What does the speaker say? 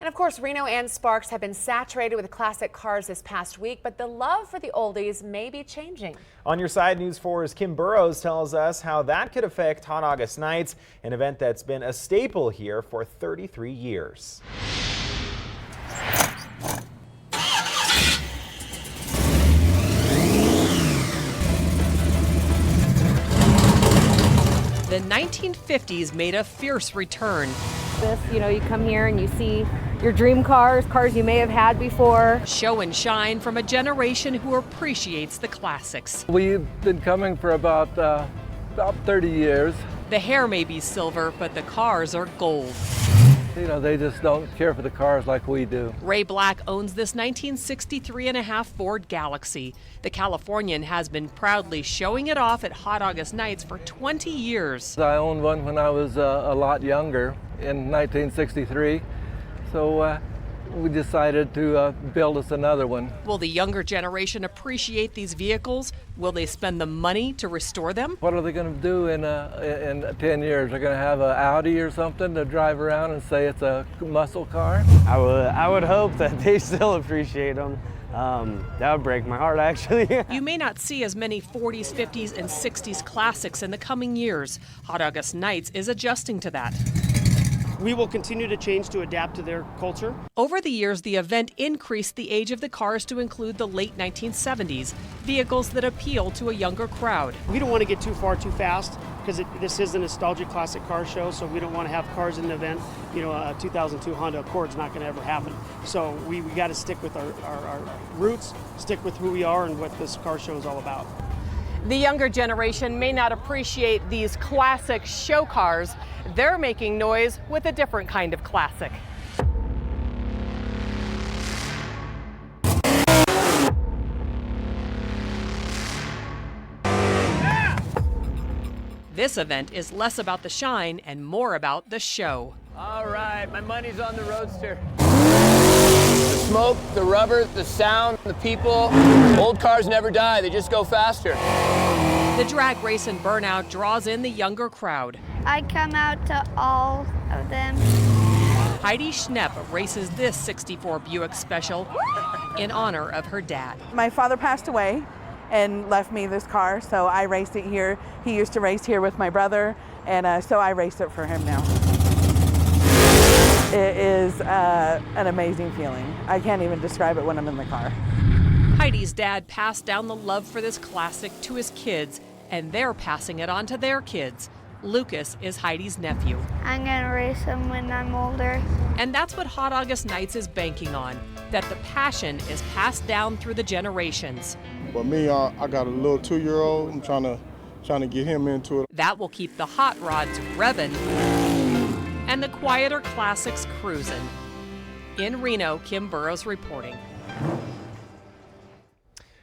And of course, Reno and Sparks have been saturated with classic cars this past week, but the love for the oldies may be changing. On your side, News 4's Kim Burrows tells us how that could affect Hot August Nights, an event that's been a staple here for 33 years. The 1950s made a fierce return. You come here and you see your dream cars you may have had before. Show and shine from a generation who appreciates the classics. We've been coming for about 30 years. The hair may be silver, but the cars are gold. They just don't care for the cars like we do. Ray Black owns this 1963.5 Ford Galaxy. The Californian has been proudly showing it off at Hot August Nights for 20 years. I owned one when I was a lot younger in 1963, so we decided to build us another one. Will the younger generation appreciate these vehicles? Will they spend the money to restore them? What are they going to do in 10 years? They're going to have an Audi or something to drive around and say it's a muscle car? I would hope that they still appreciate them. That would break my heart, actually. You may not see as many 40s, 50s, and 60s classics in the coming years. Hot August Nights is adjusting to that. We will continue to change to adapt to their culture. Over the years, the event increased the age of the cars to include the late 1970s, vehicles that appeal to a younger crowd. We don't want to get too far too fast because this is a nostalgic classic car show, so we don't want to have cars in the event. A 2002 Honda Accord's not going to ever happen. So we got to stick with our roots, stick with who we are and what this car show is all about. The younger generation may not appreciate these classic show cars. They're making noise with a different kind of classic. This event is less about the shine and more about the show. All right, my money's on the Roadster. The smoke, the rubber, the sound, the people. Old cars never die, they just go faster. The drag race and burnout draws in the younger crowd. I come out to all of them. Heidi Schnepp races this 64 Buick Special in honor of her dad. My father passed away and left me this car, so I raced it here. He used to race here with my brother, and so I race it for him now. It is an amazing feeling. I can't even describe it when I'm in the car. Heidi's dad passed down the love for this classic to his kids, and they're passing it on to their kids. Lucas is Heidi's nephew. I'm gonna race him when I'm older. And that's what Hot August Nights is banking on, that the passion is passed down through the generations. But me, I got a little 2-year-old. I'm trying to get him into it. That will keep the hot rods revving and the quieter classics cruising. In Reno, Kim Burrows reporting.